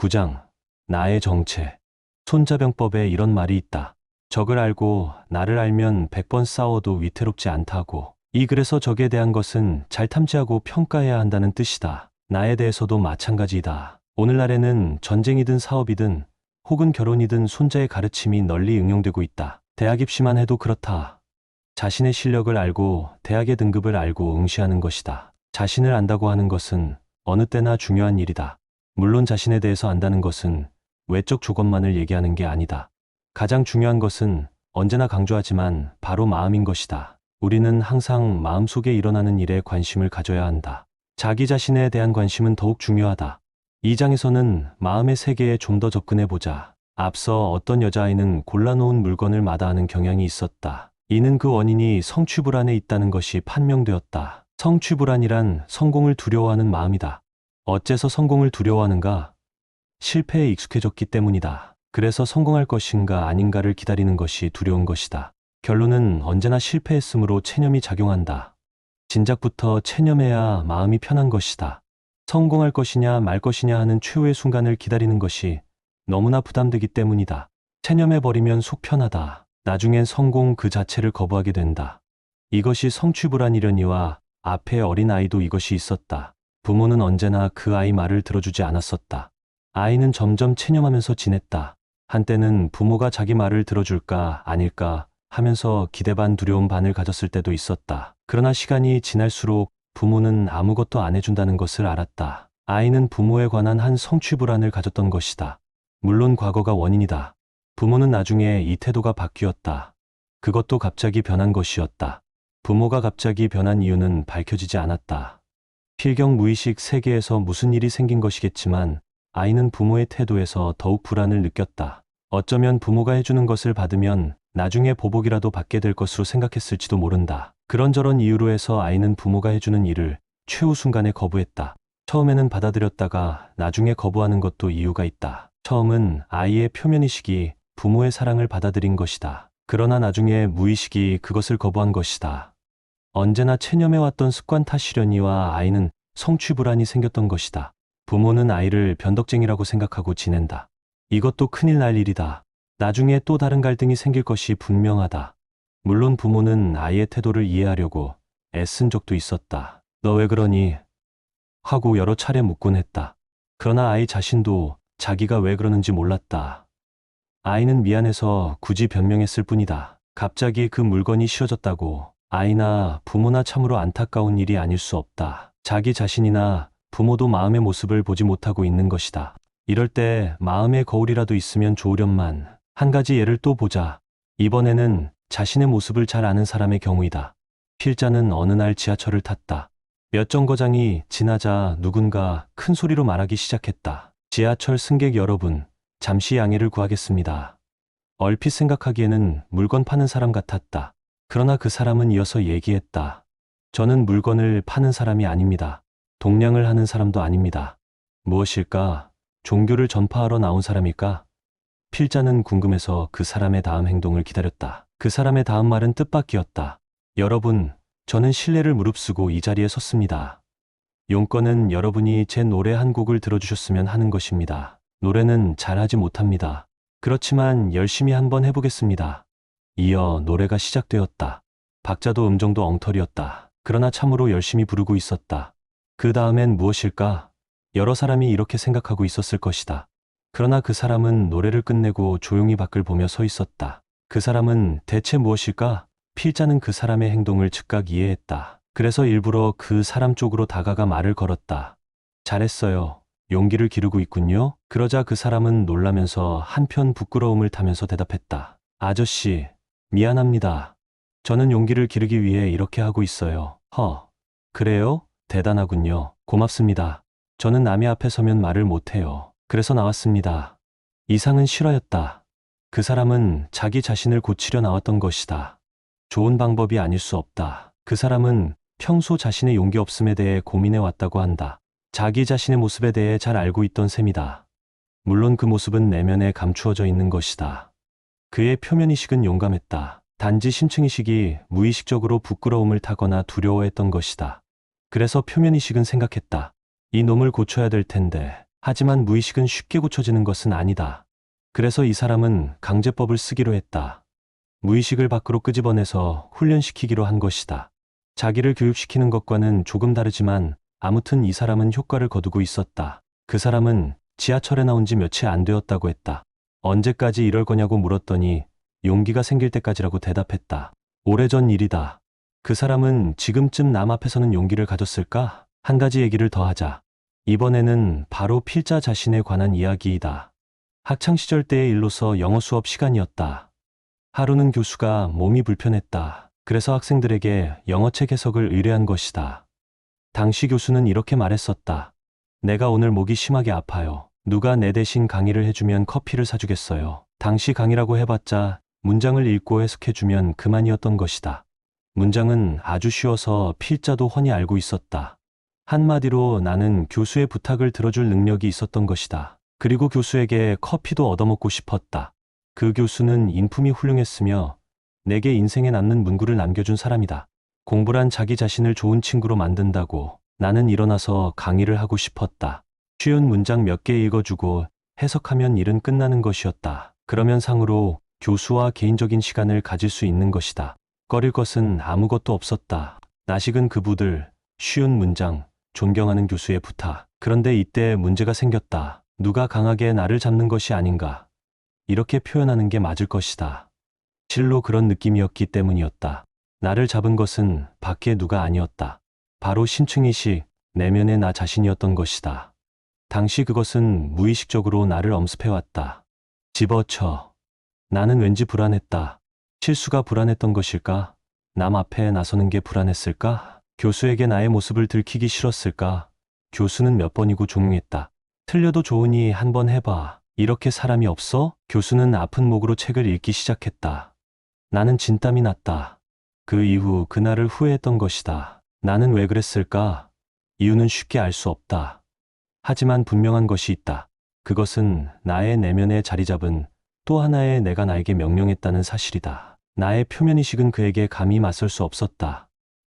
9장 나의 정체. 손자병법에 이런 말이 있다. 적을 알고 나를 알면 100번 싸워도 위태롭지 않다고. 이 글에서 적에 대한 것은 잘 탐지하고 평가해야 한다는 뜻이다. 나에 대해서도 마찬가지이다. 오늘날에는 전쟁이든 사업이든 혹은 결혼이든 손자의 가르침이 널리 응용되고 있다. 대학 입시만 해도 그렇다. 자신의 실력을 알고 대학의 등급을 알고 응시하는 것이다. 자신을 안다고 하는 것은 어느 때나 중요한 일이다. 물론 자신에 대해서 안다는 것은 외적 조건만을 얘기하는 게 아니다. 가장 중요한 것은 언제나 강조하지만 바로 마음인 것이다. 우리는 항상 마음속에 일어나는 일에 관심을 가져야 한다. 자기 자신에 대한 관심은 더욱 중요하다. 이 장에서는 마음의 세계에 좀 더 접근해보자. 앞서 어떤 여자아이는 골라놓은 물건을 마다하는 경향이 있었다. 이는 그 원인이 성취불안에 있다는 것이 판명되었다. 성취불안이란 성공을 두려워하는 마음이다. 어째서 성공을 두려워하는가? 실패에 익숙해졌기 때문이다. 그래서 성공할 것인가 아닌가를 기다리는 것이 두려운 것이다. 결론은 언제나 실패했으므로 체념이 작용한다. 진작부터 체념해야 마음이 편한 것이다. 성공할 것이냐 말 것이냐 하는 최후의 순간을 기다리는 것이 너무나 부담되기 때문이다. 체념해버리면 속 편하다. 나중엔 성공 그 자체를 거부하게 된다. 이것이 성취불안이려니와 앞에 어린아이도 이것이 있었다. 부모는 언제나 그 아이 말을 들어주지 않았었다. 아이는 점점 체념하면서 지냈다. 한때는 부모가 자기 말을 들어줄까 아닐까 하면서 기대 반 두려움 반을 가졌을 때도 있었다. 그러나 시간이 지날수록 부모는 아무것도 안 해준다는 것을 알았다. 아이는 부모에 관한 한 성취불안을 가졌던 것이다. 물론 과거가 원인이다. 부모는 나중에 이 태도가 바뀌었다. 그것도 갑자기 변한 것이었다. 부모가 갑자기 변한 이유는 밝혀지지 않았다. 필경 무의식 세계에서 무슨 일이 생긴 것이겠지만 아이는 부모의 태도에서 더욱 불안을 느꼈다. 어쩌면 부모가 해주는 것을 받으면 나중에 보복이라도 받게 될 것으로 생각했을지도 모른다. 그런저런 이유로 해서 아이는 부모가 해주는 일을 최후 순간에 거부했다. 처음에는 받아들였다가 나중에 거부하는 것도 이유가 있다. 처음은 아이의 표면의식이 부모의 사랑을 받아들인 것이다. 그러나 나중에 무의식이 그것을 거부한 것이다. 언제나 체념해왔던 습관 탓이려니와 아이는 성취불안이 생겼던 것이다. 부모는 아이를 변덕쟁이라고 생각하고 지낸다. 이것도 큰일 날 일이다. 나중에 또 다른 갈등이 생길 것이 분명하다. 물론 부모는 아이의 태도를 이해하려고 애쓴 적도 있었다. 너 왜 그러니? 하고 여러 차례 묻곤 했다. 그러나 아이 자신도 자기가 왜 그러는지 몰랐다. 아이는 미안해서 굳이 변명했을 뿐이다. 갑자기 그 물건이 싫어졌다고 아이나 부모나 참으로 안타까운 일이 아닐 수 없다. 자기 자신이나 부모도 마음의 모습을 보지 못하고 있는 것이다. 이럴 때 마음의 거울이라도 있으면 좋으련만. 한 가지 예를 또 보자. 이번에는 자신의 모습을 잘 아는 사람의 경우이다. 필자는 어느 날 지하철을 탔다. 몇 정거장이 지나자 누군가 큰 소리로 말하기 시작했다. 지하철 승객 여러분, 잠시 양해를 구하겠습니다. 얼핏 생각하기에는 물건 파는 사람 같았다. 그러나 그 사람은 이어서 얘기했다. 저는 물건을 파는 사람이 아닙니다. 동냥을 하는 사람도 아닙니다. 무엇일까? 종교를 전파하러 나온 사람일까? 필자는 궁금해서 그 사람의 다음 행동을 기다렸다. 그 사람의 다음 말은 뜻밖이었다. 여러분, 저는 신뢰를 무릅쓰고 이 자리에 섰습니다. 용건은 여러분이 제 노래 한 곡을 들어주셨으면 하는 것입니다. 노래는 잘하지 못합니다. 그렇지만 열심히 한번 해보겠습니다. 이어 노래가 시작되었다. 박자도 음정도 엉터리였다. 그러나 참으로 열심히 부르고 있었다. 그 다음엔 무엇일까? 여러 사람이 이렇게 생각하고 있었을 것이다. 그러나 그 사람은 노래를 끝내고 조용히 밖을 보며 서 있었다. 그 사람은 대체 무엇일까? 필자는 그 사람의 행동을 즉각 이해했다. 그래서 일부러 그 사람 쪽으로 다가가 말을 걸었다. 잘했어요. 용기를 기르고 있군요. 그러자 그 사람은 놀라면서 한편 부끄러움을 타면서 대답했다. 아저씨, 미안합니다. 저는 용기를 기르기 위해 이렇게 하고 있어요. 그래요? 대단하군요. 고맙습니다. 저는 남의 앞에 서면 말을 못해요. 그래서 나왔습니다. 이상은 실화였다. 그 사람은 자기 자신을 고치려 나왔던 것이다. 좋은 방법이 아닐 수 없다. 그 사람은 평소 자신의 용기 없음에 대해 고민해 왔다고 한다. 자기 자신의 모습에 대해 잘 알고 있던 셈이다. 물론 그 모습은 내면에 감추어져 있는 것이다. 그의 표면의식은 용감했다. 단지 심층의식이 무의식적으로 부끄러움을 타거나 두려워했던 것이다. 그래서 표면의식은 생각했다. 이 놈을 고쳐야 될 텐데. 하지만 무의식은 쉽게 고쳐지는 것은 아니다. 그래서 이 사람은 강제법을 쓰기로 했다. 무의식을 밖으로 끄집어내서 훈련시키기로 한 것이다. 자기를 교육시키는 것과는 조금 다르지만 아무튼 이 사람은 효과를 거두고 있었다. 그 사람은 지하철에 나온 지 며칠 안 되었다고 했다. 언제까지 이럴 거냐고 물었더니 용기가 생길 때까지라고 대답했다. 오래전 일이다. 그 사람은 지금쯤 남 앞에서는 용기를 가졌을까? 한 가지 얘기를 더 하자. 이번에는 바로 필자 자신에 관한 이야기이다. 학창시절 때의 일로서 영어 수업 시간이었다. 하루는 교수가 몸이 불편했다. 그래서 학생들에게 영어책 해석을 의뢰한 것이다. 당시 교수는 이렇게 말했었다. 내가 오늘 목이 심하게 아파요. 누가 내 대신 강의를 해주면 커피를 사주겠어요. 당시 강의라고 해봤자 문장을 읽고 해석해주면 그만이었던 것이다. 문장은 아주 쉬워서 필자도 훤히 알고 있었다. 한마디로 나는 교수의 부탁을 들어줄 능력이 있었던 것이다. 그리고 교수에게 커피도 얻어먹고 싶었다. 그 교수는 인품이 훌륭했으며 내게 인생에 남는 문구를 남겨준 사람이다. 공부란 자기 자신을 좋은 친구로 만든다고 나는 일어나서 강의를 하고 싶었다. 쉬운 문장 몇 개 읽어주고 해석하면 일은 끝나는 것이었다. 그러면 상으로 교수와 개인적인 시간을 가질 수 있는 것이다. 꺼릴 것은 아무것도 없었다. 나식은 그부들, 쉬운 문장, 존경하는 교수의 부탁. 그런데 이때 문제가 생겼다. 누가 강하게 나를 잡는 것이 아닌가. 이렇게 표현하는 게 맞을 것이다. 실로 그런 느낌이었기 때문이었다. 나를 잡은 것은 밖에 누가 아니었다. 바로 심층의식, 내면의 나 자신이었던 것이다. 당시 그것은 무의식적으로 나를 엄습해왔다. 집어쳐. 나는 왠지 불안했다. 실수가 불안했던 것일까? 남 앞에 나서는 게 불안했을까? 교수에게 나의 모습을 들키기 싫었을까? 교수는 몇 번이고 종용했다. 틀려도 좋으니 한번 해봐. 이렇게 사람이 없어? 교수는 아픈 목으로 책을 읽기 시작했다. 나는 진땀이 났다. 그 이후 그날을 후회했던 것이다. 나는 왜 그랬을까? 이유는 쉽게 알 수 없다. 하지만 분명한 것이 있다. 그것은 나의 내면에 자리 잡은 또 하나의 내가 나에게 명령했다는 사실이다. 나의 표면의식은 그에게 감히 맞설 수 없었다.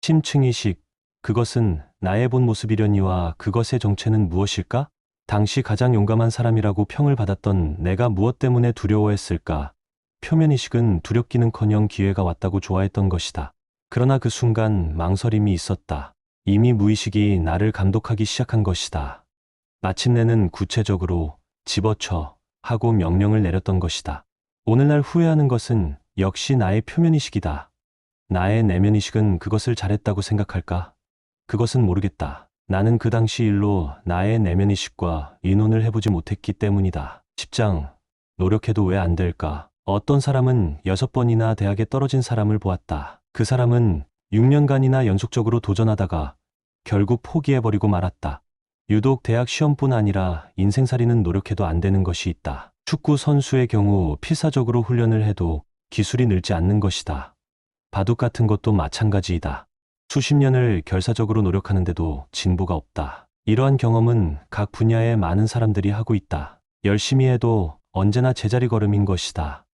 심층의식, 그것은 나의 본 모습이려니와 그것의 정체는 무엇일까? 당시 가장 용감한 사람이라고 평을 받았던 내가 무엇 때문에 두려워했을까? 표면의식은 두렵기는커녕 기회가 왔다고 좋아했던 것이다. 그러나 그 순간 망설임이 있었다. 이미 무의식이 나를 감독하기 시작한 것이다. 마침내는 구체적으로 집어쳐 하고 명령을 내렸던 것이다. 오늘날 후회하는 것은 역시 나의 표면의식이다. 나의 내면의식은 그것을 잘했다고 생각할까? 그것은 모르겠다. 나는 그 당시 일로 나의 내면의식과 의논을 해보지 못했기 때문이다. 10장. 노력해도 왜 안 될까? 어떤 사람은 6번이나 대학에 떨어진 사람을 보았다. 그 사람은 6년간이나 연속적으로 도전하다가 결국 포기해버리고 말았다. 유독 대학 시험뿐 아니라 인생살이는 노력해도 안 되는 것이 있다. 축구 선수의 경우 필사적으로 훈련을 해도 기술이 늘지 않는 것이다. 바둑 같은 것도 마찬가지이다. 수십 년을 결사적으로 노력하는데도 진보가 없다. 이러한 경험은 각 분야의 많은 사람들이 하고 있다. 열심히 해도 언제나 제자리 걸음인 것이다.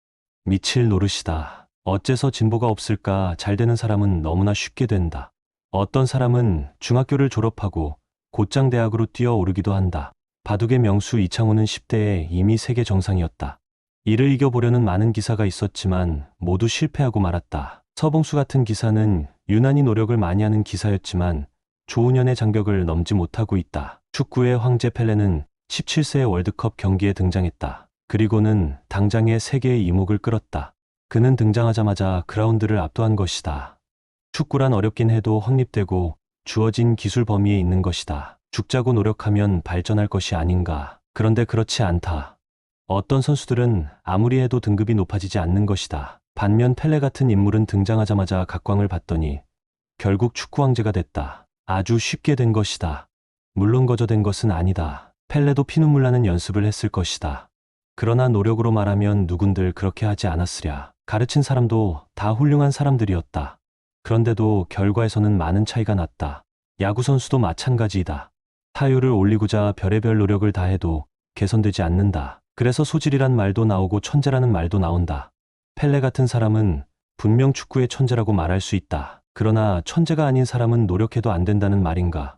미칠 노릇이다. 어째서 진보가 없을까? 잘 되는 사람은 너무나 쉽게 된다. 어떤 사람은 중학교를 졸업하고 곧장 대학으로 뛰어오르기도 한다. 바둑의 명수 이창호는 10대에 이미 세계 정상이었다. 이를 이겨보려는 많은 기사가 있었지만 모두 실패하고 말았다. 서봉수 같은 기사는 유난히 노력을 많이 하는 기사였지만 조훈현의 장벽을 넘지 못하고 있다. 축구의 황제 펠레는 17세의 월드컵 경기에 등장했다. 그리고는 당장의 세계의 이목을 끌었다. 그는 등장하자마자 그라운드를 압도한 것이다. 축구란 어렵긴 해도 확립되고 주어진 기술 범위에 있는 것이다. 죽자고 노력하면 발전할 것이 아닌가. 그런데 그렇지 않다. 어떤 선수들은 아무리 해도 등급이 높아지지 않는 것이다. 반면 펠레 같은 인물은 등장하자마자 각광을 받더니 결국 축구 황제가 됐다. 아주 쉽게 된 것이다. 물론 거저된 것은 아니다. 펠레도 피눈물 나는 연습을 했을 것이다. 그러나 노력으로 말하면 누군들 그렇게 하지 않았으랴. 가르친 사람도 다 훌륭한 사람들이었다. 그런데도 결과에서는 많은 차이가 났다. 야구선수도 마찬가지이다. 타율을 올리고자 별의별 노력을 다해도 개선되지 않는다. 그래서 소질이란 말도 나오고 천재라는 말도 나온다. 펠레 같은 사람은 분명 축구의 천재라고 말할 수 있다. 그러나 천재가 아닌 사람은 노력해도 안 된다는 말인가?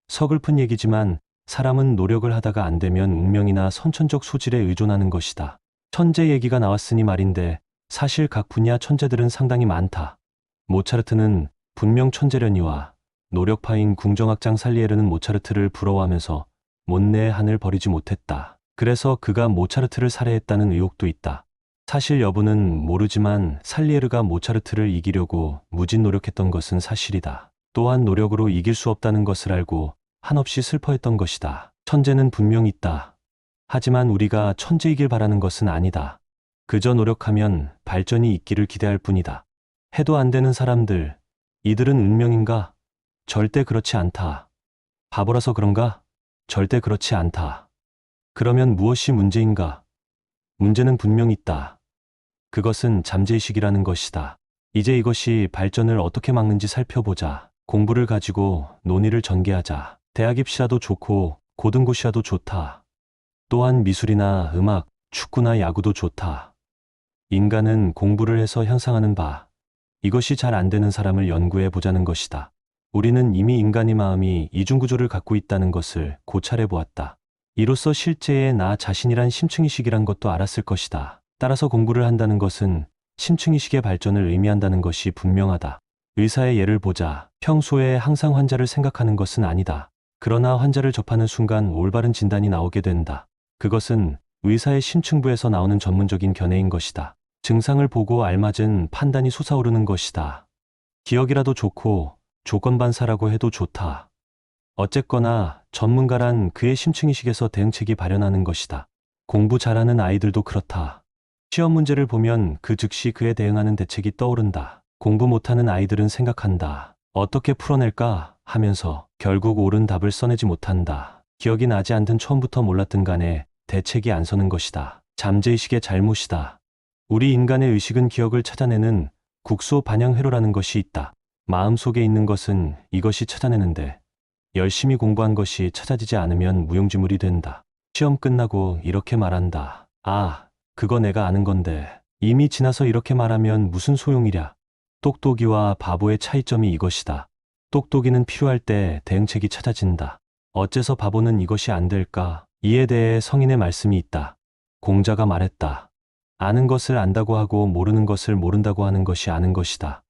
서글픈 얘기지만 사람은 노력을 하다가 안 되면 운명이나 선천적 소질에 의존하는 것이다. 천재 얘기가 나왔으니 말인데 사실 각 분야 천재들은 상당히 많다. 모차르트는 분명 천재려니와 노력파인 궁정악장 살리에르는 모차르트를 부러워하면서 못내의 한을 버리지 못했다. 그래서 그가 모차르트를 살해했다는 의혹도 있다. 사실 여부는 모르지만 살리에르가 모차르트를 이기려고 무진 노력했던 것은 사실이다. 또한 노력으로 이길 수 없다는 것을 알고 한없이 슬퍼했던 것이다. 천재는 분명 있다. 하지만 우리가 천재이길 바라는 것은 아니다. 그저 노력하면 발전이 있기를 기대할 뿐이다. 해도 안 되는 사람들, 이들은 운명인가? 절대 그렇지 않다. 바보라서 그런가? 절대 그렇지 않다. 그러면 무엇이 문제인가? 문제는 분명 있다. 그것은 잠재의식이라는 것이다. 이제 이것이 발전을 어떻게 막는지 살펴보자. 공부를 가지고 논의를 전개하자. 대학 입시라도 좋고 고등고시라도 좋다. 또한 미술이나 음악, 축구나 야구도 좋다. 인간은 공부를 해서 형상하는 바, 이것이 잘 안 되는 사람을 연구해 보자는 것이다. 우리는 이미 인간의 마음이 이중구조를 갖고 있다는 것을 고찰해 보았다. 이로써 실제의 나 자신이란 심층의식이란 것도 알았을 것이다. 따라서 공부를 한다는 것은 심층의식의 발전을 의미한다는 것이 분명하다. 의사의 예를 보자. 평소에 항상 환자를 생각하는 것은 아니다. 그러나 환자를 접하는 순간 올바른 진단이 나오게 된다. 그것은 의사의 심층부에서 나오는 전문적인 견해인 것이다. 증상을 보고 알맞은 판단이 솟아오르는 것이다. 기억이라도 좋고 조건반사라고 해도 좋다. 어쨌거나 전문가란 그의 심층의식에서 대응책이 발현하는 것이다. 공부 잘하는 아이들도 그렇다. 시험 문제를 보면 그 즉시 그에 대응하는 대책이 떠오른다. 공부 못하는 아이들은 생각한다. 어떻게 풀어낼까 하면서 결국 옳은 답을 써내지 못한다. 기억이 나지 않든 처음부터 몰랐든 간에 대책이 안 서는 것이다. 잠재의식의 잘못이다. 우리 인간의 의식은 기억을 찾아내는 국소 반향회로라는 것이 있다. 마음속에 있는 것은 이것이 찾아내는데 열심히 공부한 것이 찾아지지 않으면 무용지물이 된다. 시험 끝나고 이렇게 말한다. 아, 그거 내가 아는 건데 이미 지나서 이렇게 말하면 무슨 소용이랴. 똑똑이와 바보의 차이점이 이것이다. 똑똑이는 필요할 때 대응책이 찾아진다. 어째서 바보는 이것이 안 될까? 이에 대해 성인의 말씀이 있다. 공자가 말했다. 아는 것을 안다고 하고 모르는 것을 모른다고 하는 것이 아는 것이다.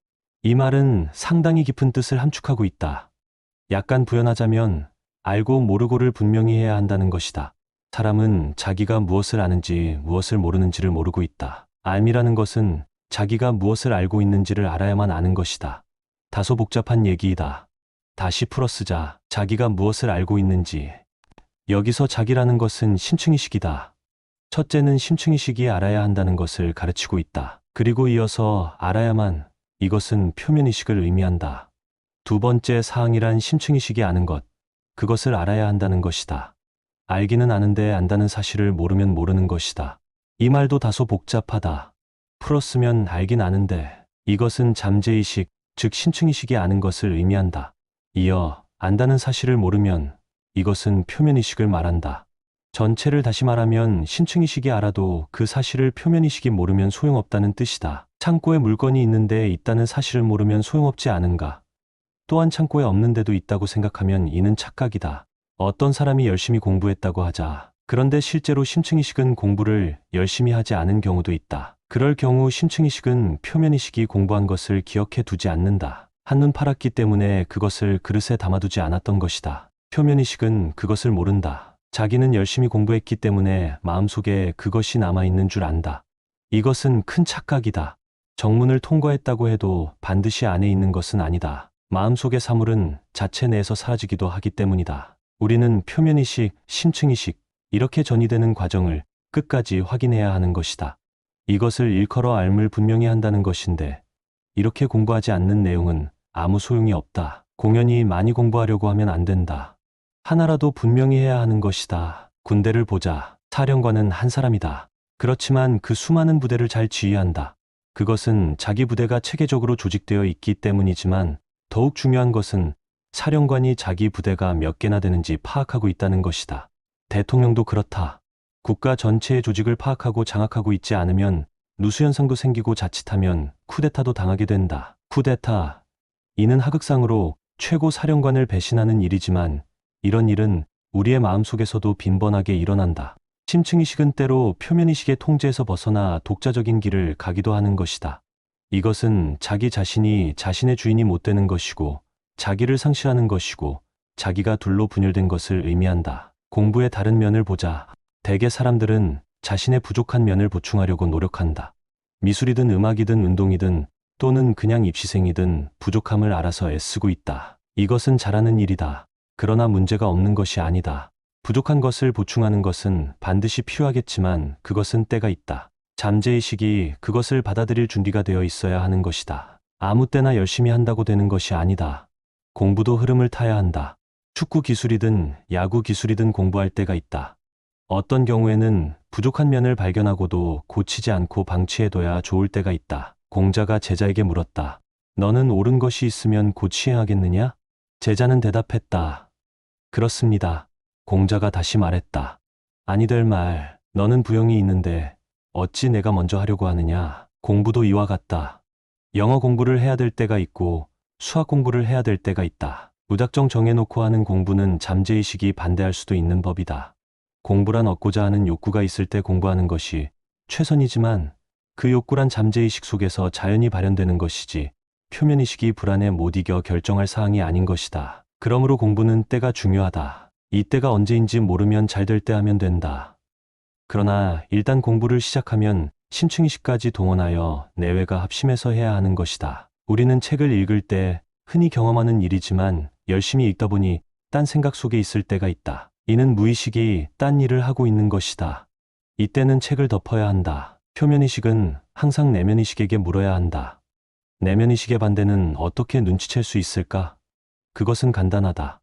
이 말은 상당히 깊은 뜻을 함축하고 있다. 약간 부연하자면 알고 모르고를 분명히 해야 한다는 것이다. 사람은 자기가 무엇을 아는지 무엇을 모르는지를 모르고 있다. 알미라는 것은 자기가 무엇을 알고 있는지를 알아야만 아는 것이다. 다소 복잡한 얘기이다. 다시 풀어쓰자. 자기가 무엇을 알고 있는지. 여기서 자기라는 것은 심층의식이다. 첫째는 심층의식이 알아야 한다는 것을 가르치고 있다. 그리고 이어서 알아야만, 이것은 표면의식을 의미한다. 두 번째 사항이란 심층의식이 아는 것, 그것을 알아야 한다는 것이다. 알기는 아는데 안다는 사실을 모르면 모르는 것이다. 이 말도 다소 복잡하다. 풀었으면 알긴 아는데 이것은 잠재의식, 즉 심층의식이 아는 것을 의미한다. 이어 안다는 사실을 모르면 이것은 표면의식을 말한다. 전체를 다시 말하면 심층의식이 알아도 그 사실을 표면의식이 모르면 소용없다는 뜻이다. 창고에 물건이 있는데 있다는 사실을 모르면 소용없지 않은가? 또한 창고에 없는데도 있다고 생각하면 이는 착각이다. 어떤 사람이 열심히 공부했다고 하자. 그런데 실제로 심층의식은 공부를 열심히 하지 않은 경우도 있다. 그럴 경우 심층의식은 표면의식이 공부한 것을 기억해 두지 않는다. 한눈 팔았기 때문에 그것을 그릇에 담아두지 않았던 것이다. 표면의식은 그것을 모른다. 자기는 열심히 공부했기 때문에 마음속에 그것이 남아있는 줄 안다. 이것은 큰 착각이다. 정문을 통과했다고 해도 반드시 안에 있는 것은 아니다. 마음속의 사물은 자체 내에서 사라지기도 하기 때문이다. 우리는 표면의식, 심층의식, 이렇게 전이되는 과정을 끝까지 확인해야 하는 것이다. 이것을 일컬어 알물 분명히 한다는 것인데 이렇게 공부하지 않는 내용은 아무 소용이 없다. 공연히 많이 공부하려고 하면 안 된다. 하나라도 분명히 해야 하는 것이다. 군대를 보자. 사령관은 한 사람이다. 그렇지만 그 수많은 부대를 잘 지휘한다. 그것은 자기 부대가 체계적으로 조직되어 있기 때문이지만 더욱 중요한 것은 사령관이 자기 부대가 몇 개나 되는지 파악하고 있다는 것이다. 대통령도 그렇다. 국가 전체의 조직을 파악하고 장악하고 있지 않으면 누수현상도 생기고 자칫하면 쿠데타도 당하게 된다. 쿠데타, 이는 하극상으로 최고 사령관을 배신하는 일이지만 이런 일은 우리의 마음속에서도 빈번하게 일어난다. 심층의식은 때로 표면의식의 통제에서 벗어나 독자적인 길을 가기도 하는 것이다. 이것은 자기 자신이 자신의 주인이 못 되는 것이고, 자기를 상실하는 것이고, 자기가 둘로 분열된 것을 의미한다. 공부의 다른 면을 보자. 대개 사람들은 자신의 부족한 면을 보충하려고 노력한다. 미술이든 음악이든 운동이든 또는 그냥 입시생이든 부족함을 알아서 애쓰고 있다. 이것은 잘하는 일이다. 그러나 문제가 없는 것이 아니다. 부족한 것을 보충하는 것은 반드시 필요하겠지만 그것은 때가 있다. 잠재의식이 그것을 받아들일 준비가 되어 있어야 하는 것이다. 아무 때나 열심히 한다고 되는 것이 아니다. 공부도 흐름을 타야 한다. 축구 기술이든 야구 기술이든 공부할 때가 있다. 어떤 경우에는 부족한 면을 발견하고도 고치지 않고 방치해둬야 좋을 때가 있다. 공자가 제자에게 물었다. 너는 옳은 것이 있으면 곧 시행하겠느냐? 제자는 대답했다. 그렇습니다. 공자가 다시 말했다. 아니 될 말, 너는 부영이 있는데 어찌 내가 먼저 하려고 하느냐? 공부도 이와 같다. 영어 공부를 해야 될 때가 있고 수학 공부를 해야 될 때가 있다. 무작정 정해놓고 하는 공부는 잠재의식이 반대할 수도 있는 법이다. 공부란 얻고자 하는 욕구가 있을 때 공부하는 것이 최선이지만 그 욕구란 잠재의식 속에서 자연히 발현되는 것이지 표면의식이 불안에 못 이겨 결정할 사항이 아닌 것이다. 그러므로 공부는 때가 중요하다. 이 때가 언제인지 모르면 잘 될 때 하면 된다. 그러나 일단 공부를 시작하면 심층의식까지 동원하여 내외가 합심해서 해야 하는 것이다. 우리는 책을 읽을 때 흔히 경험하는 일이지만 열심히 읽다 보니 딴 생각 속에 있을 때가 있다. 이는 무의식이 딴 일을 하고 있는 것이다. 이때는 책을 덮어야 한다. 표면의식은 항상 내면의식에게 물어야 한다. 내면의식의 반대는 어떻게 눈치챌 수 있을까? 그것은 간단하다.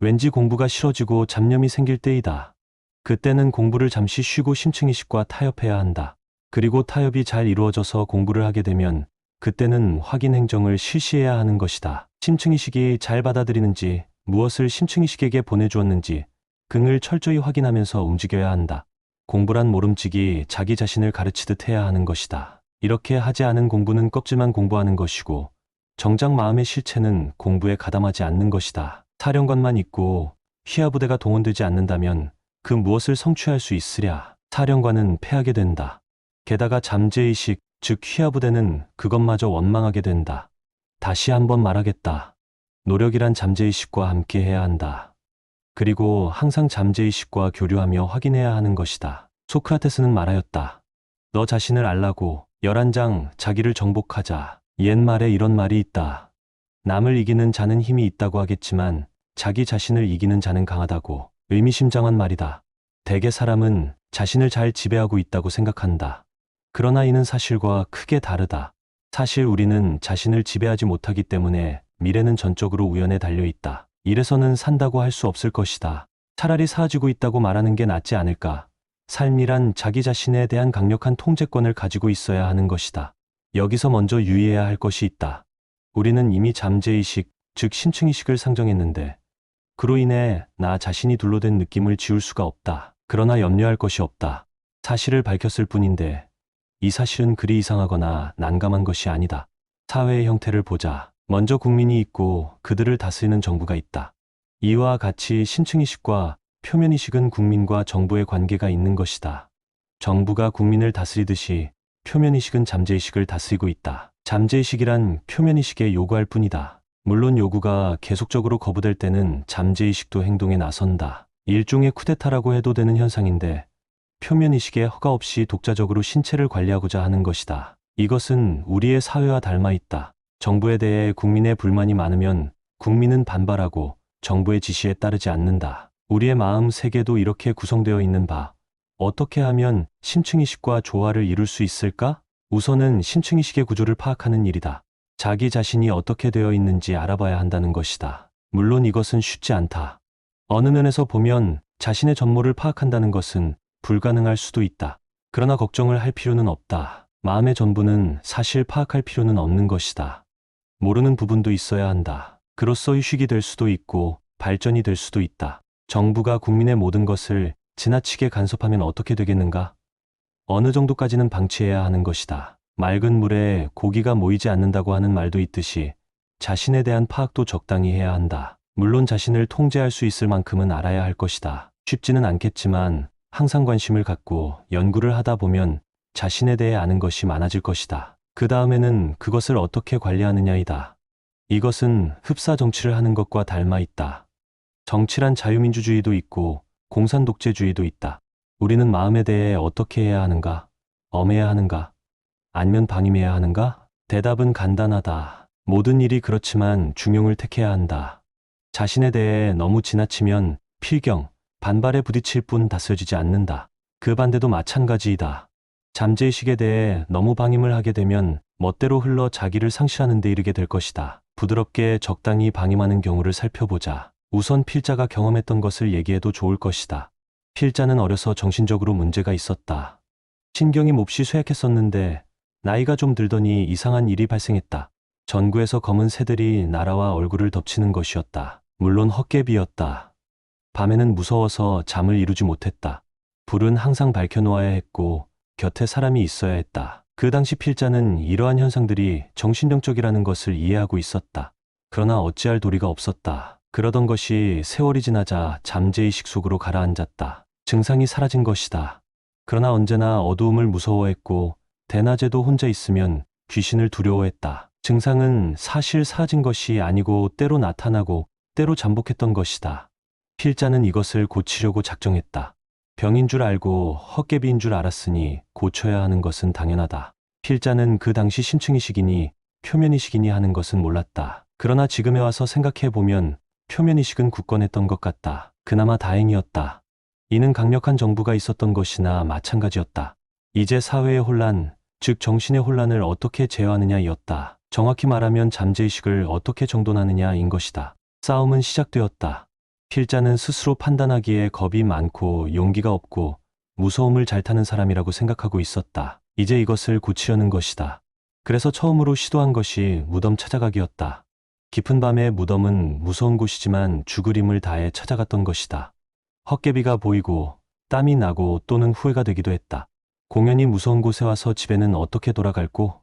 왠지 공부가 싫어지고 잡념이 생길 때이다. 그때는 공부를 잠시 쉬고 심층의식과 타협해야 한다. 그리고 타협이 잘 이루어져서 공부를 하게 되면 그때는 확인 행정을 실시해야 하는 것이다. 심층의식이 잘 받아들이는지, 무엇을 심층의식에게 보내주었는지 등을 철저히 확인하면서 움직여야 한다. 공부란 모름지기 자기 자신을 가르치듯 해야 하는 것이다. 이렇게 하지 않은 공부는 껍질만 공부하는 것이고 정작 마음의 실체는 공부에 가담하지 않는 것이다. 사령관만 있고 휘하부대가 동원되지 않는다면 그 무엇을 성취할 수 있으랴. 사령관은 패하게 된다. 게다가 잠재의식, 즉 휘하부대는 그것마저 원망하게 된다. 다시 한번 말하겠다. 노력이란 잠재의식과 함께 해야 한다. 그리고 항상 잠재의식과 교류하며 확인해야 하는 것이다. 소크라테스는 말하였다. 너 자신을 알라고 11장 자기를 정복하자. 옛말에 이런 말이 있다. 남을 이기는 자는 힘이 있다고 하겠지만 자기 자신을 이기는 자는 강하다고. 의미심장한 말이다. 대개 사람은 자신을 잘 지배하고 있다고 생각한다. 그러나 이는 사실과 크게 다르다. 사실 우리는 자신을 지배하지 못하기 때문에 미래는 전적으로 우연에 달려있다. 이래서는 산다고 할 수 없을 것이다. 차라리 사라지고 있다고 말하는 게 낫지 않을까. 삶이란 자기 자신에 대한 강력한 통제권을 가지고 있어야 하는 것이다. 여기서 먼저 유의해야 할 것이 있다. 우리는 이미 잠재의식, 즉 심층의식을 상정했는데 그로 인해 나 자신이 둘로 된 느낌을 지울 수가 없다. 그러나 염려할 것이 없다. 사실을 밝혔을 뿐인데 이 사실은 그리 이상하거나 난감한 것이 아니다. 사회의 형태를 보자. 먼저 국민이 있고 그들을 다스리는 정부가 있다. 이와 같이 심층의식과 표면의식은 국민과 정부의 관계가 있는 것이다. 정부가 국민을 다스리듯이 표면의식은 잠재의식을 다스리고 있다. 잠재의식이란 표면의식에 요구할 뿐이다. 물론 요구가 계속적으로 거부될 때는 잠재의식도 행동에 나선다. 일종의 쿠데타라고 해도 되는 현상인데 표면의식에 허가 없이 독자적으로 신체를 관리하고자 하는 것이다. 이것은 우리의 사회와 닮아 있다. 정부에 대해 국민의 불만이 많으면 국민은 반발하고 정부의 지시에 따르지 않는다. 우리의 마음 세계도 이렇게 구성되어 있는 바, 어떻게 하면 심층의식과 조화를 이룰 수 있을까? 우선은 심층의식의 구조를 파악하는 일이다. 자기 자신이 어떻게 되어 있는지 알아봐야 한다는 것이다. 물론 이것은 쉽지 않다. 어느 면에서 보면 자신의 전모를 파악한다는 것은 불가능할 수도 있다. 그러나 걱정을 할 필요는 없다. 마음의 전부는 사실 파악할 필요는 없는 것이다. 모르는 부분도 있어야 한다. 그로써 휴식이 될 수도 있고 발전이 될 수도 있다. 정부가 국민의 모든 것을 지나치게 간섭하면 어떻게 되겠는가? 어느 정도까지는 방치해야 하는 것이다. 맑은 물에 고기가 모이지 않는다고 하는 말도 있듯이 자신에 대한 파악도 적당히 해야 한다. 물론 자신을 통제할 수 있을 만큼은 알아야 할 것이다. 쉽지는 않겠지만 항상 관심을 갖고 연구를 하다 보면 자신에 대해 아는 것이 많아질 것이다. 그 다음에는 그것을 어떻게 관리하느냐이다. 이것은 흡사 정치를 하는 것과 닮아 있다. 정치란 자유민주주의도 있고 공산독재주의도 있다. 우리는 마음에 대해 어떻게 해야 하는가? 엄해야 하는가? 아니면 방임해야 하는가? 대답은 간단하다. 모든 일이 그렇지만 중용을 택해야 한다. 자신에 대해 너무 지나치면 필경, 반발에 부딪힐 뿐 다스려지지 않는다. 그 반대도 마찬가지이다. 잠재의식에 대해 너무 방임을 하게 되면 멋대로 흘러 자기를 상실하는 데 이르게 될 것이다. 부드럽게 적당히 방임하는 경우를 살펴보자. 우선 필자가 경험했던 것을 얘기해도 좋을 것이다. 필자는 어려서 정신적으로 문제가 있었다. 신경이 몹시 쇠약했었는데 나이가 좀 들더니 이상한 일이 발생했다. 전구에서 검은 새들이 나라와 얼굴을 덮치는 것이었다. 물론 헛개비였다. 밤에는 무서워서 잠을 이루지 못했다. 불은 항상 밝혀놓아야 했고 곁에 사람이 있어야 했다. 그 당시 필자는 이러한 현상들이 정신병적이라는 것을 이해하고 있었다. 그러나 어찌할 도리가 없었다. 그러던 것이 세월이 지나자 잠재의식 속으로 가라앉았다. 증상이 사라진 것이다. 그러나 언제나 어두움을 무서워했고 대낮에도 혼자 있으면 귀신을 두려워했다. 증상은 사실 사라진 것이 아니고 때로 나타나고 때로 잠복했던 것이다. 필자는 이것을 고치려고 작정했다. 병인 줄 알고 헛개비인 줄 알았으니 고쳐야 하는 것은 당연하다. 필자는 그 당시 심층이식이니 표면이식이니 하는 것은 몰랐다. 그러나 지금에 와서 생각해보면 표면이식은 굳건했던 것 같다. 그나마 다행이었다. 이는 강력한 정부가 있었던 것이나 마찬가지였다. 이제 사회의 혼란, 즉 정신의 혼란을 어떻게 제어하느냐였다. 정확히 말하면 잠재의식을 어떻게 정돈하느냐인 것이다. 싸움은 시작되었다. 필자는 스스로 판단하기에 겁이 많고 용기가 없고 무서움을 잘 타는 사람이라고 생각하고 있었다. 이제 이것을 고치려는 것이다. 그래서 처음으로 시도한 것이 무덤 찾아가기였다. 깊은 밤의 무덤은 무서운 곳이지만 죽을 힘을 다해 찾아갔던 것이다. 헛개비가 보이고 땀이 나고 또는 후회가 되기도 했다. 공연히 무서운 곳에 와서 집에는 어떻게 돌아갈꼬?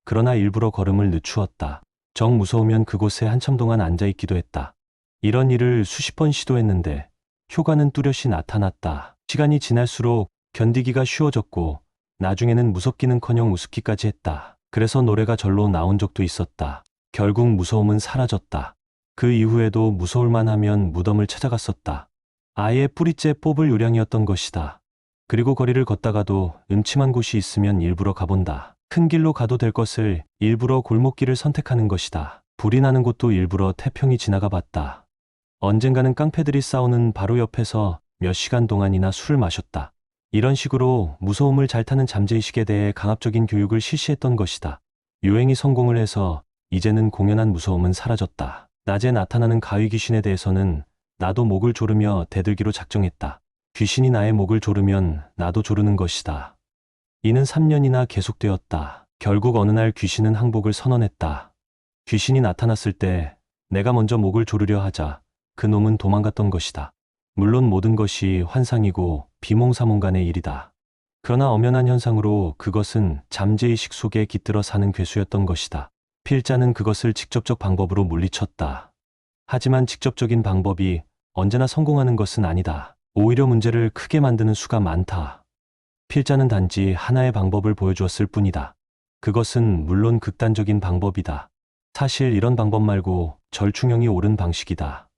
그러나 일부러 걸음을 늦추었다. 정 무서우면 그곳에 한참 동안 앉아있기도 했다. 이런 일을 수십 번 시도했는데 효과는 뚜렷이 나타났다. 시간이 지날수록 견디기가 쉬워졌고 나중에는 무섭기는커녕 우습기까지 했다. 그래서 노래가 절로 나온 적도 있었다. 결국 무서움은 사라졌다. 그 이후에도 무서울만 하면 무덤을 찾아갔었다. 아예 뿌리째 뽑을 요량이었던 것이다. 그리고 거리를 걷다가도 음침한 곳이 있으면 일부러 가본다. 큰 길로 가도 될 것을 일부러 골목길을 선택하는 것이다. 불이 나는 곳도 일부러 태평히 지나가 봤다. 언젠가는 깡패들이 싸우는 바로 옆에서 몇 시간 동안이나 술을 마셨다. 이런 식으로 무서움을 잘 타는 잠재의식에 대해 강압적인 교육을 실시했던 것이다. 유행이 성공을 해서 이제는 공연한 무서움은 사라졌다. 낮에 나타나는 가위 귀신에 대해서는 나도 목을 조르며 대들기로 작정했다. 귀신이 나의 목을 조르면 나도 조르는 것이다. 이는 3년이나 계속되었다. 결국 어느 날 귀신은 항복을 선언했다. 귀신이 나타났을 때 내가 먼저 목을 조르려 하자 그 놈은 도망갔던 것이다. 물론 모든 것이 환상이고 비몽사몽간의 일이다. 그러나 엄연한 현상으로 그것은 잠재의식 속에 깃들어 사는 괴수였던 것이다. 필자는 그것을 직접적 방법으로 물리쳤다. 하지만 직접적인 방법이 언제나 성공하는 것은 아니다. 오히려 문제를 크게 만드는 수가 많다. 필자는 단지 하나의 방법을 보여주었을 뿐이다. 그것은 물론 극단적인 방법이다. 사실 이런 방법 말고 절충형이 옳은 방식이다.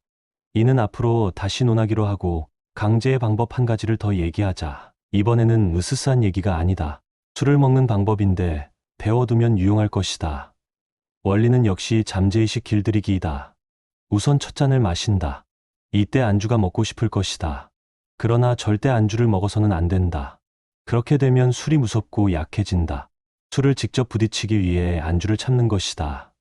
이는 앞으로 다시 논하기로 하고 강제의 방법 한 가지를 더 얘기하자. 이번에는 으스스한 얘기가 아니다. 술을 먹는 방법인데 배워두면 유용할 것이다. 원리는 역시 잠재의식 길들이기이다. 우선 첫 잔을 마신다. 이때 안주가 먹고 싶을 것이다. 그러나 절대 안주를 먹어서는 안 된다. 그렇게 되면 술이 무섭고 약해진다. 술을 직접 부딪히기 위해 안주를 참는 것이다.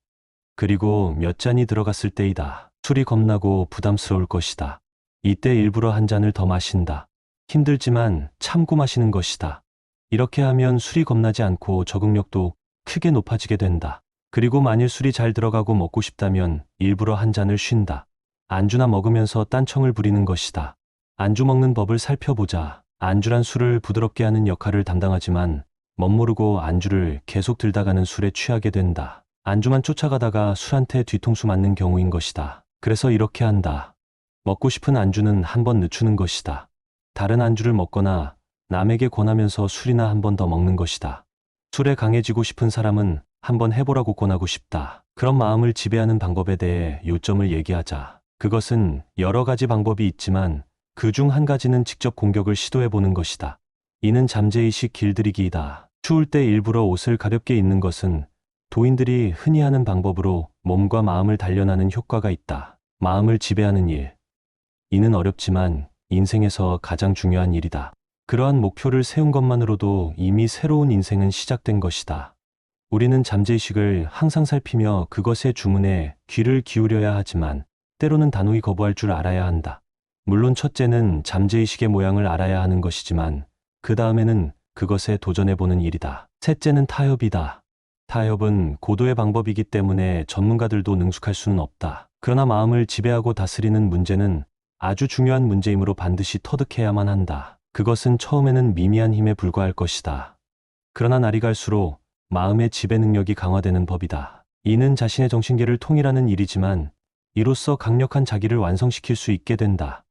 그리고 몇 잔이 들어갔을 때이다. 술이 겁나고 부담스러울 것이다. 이때 일부러 한 잔을 더 마신다. 힘들지만 참고 마시는 것이다. 이렇게 하면 술이 겁나지 않고 적응력도 크게 높아지게 된다. 그리고 만일 술이 잘 들어가고 먹고 싶다면 일부러 한 잔을 쉰다. 안주나 먹으면서 딴청을 부리는 것이다. 안주 먹는 법을 살펴보자. 안주란 술을 부드럽게 하는 역할을 담당하지만 멋모르고 안주를 계속 들다가는 술에 취하게 된다. 안주만 쫓아가다가 술한테 뒤통수 맞는 경우인 것이다. 그래서 이렇게 한다. 먹고 싶은 안주는 한 번 늦추는 것이다. 다른 안주를 먹거나 남에게 권하면서 술이나 한 번 더 먹는 것이다. 술에 강해지고 싶은 사람은 한번 해보라고 권하고 싶다. 그런 마음을 지배하는 방법에 대해 요점을 얘기하자. 그것은 여러 가지 방법이 있지만 그 중 한 가지는 직접 공격을 시도해보는 것이다. 이는 잠재의식 길들이기이다. 추울 때 일부러 옷을 가볍게 입는 것은 도인들이 흔히 하는 방법으로 몸과 마음을 단련하는 효과가 있다. 마음을 지배하는 일. 이는 어렵지만 인생에서 가장 중요한 일이다. 그러한 목표를 세운 것만으로도 이미 새로운 인생은 시작된 것이다. 우리는 잠재의식을 항상 살피며 그것의 주문에 귀를 기울여야 하지만 때로는 단호히 거부할 줄 알아야 한다. 물론 첫째는 잠재의식의 모양을 알아야 하는 것이지만 그 다음에는 그것에 도전해보는 일이다. 셋째는 타협이다. 타협은 고도의 방법이기 때문에 전문가들도 능숙할 수는 없다. 그러나 마음을 지배하고 다스리는 문제는 아주 중요한 문제이므로 반드시 터득해야만 한다. 그것은 처음에는 미미한 힘에 불과할 것이다. 그러나 날이 갈수록 마음의 지배 능력이 강화되는 법이다. 이는 자신의 정신계를 통일하는 일이지만 이로써 강력한 자기를 완성시킬 수 있게 된다.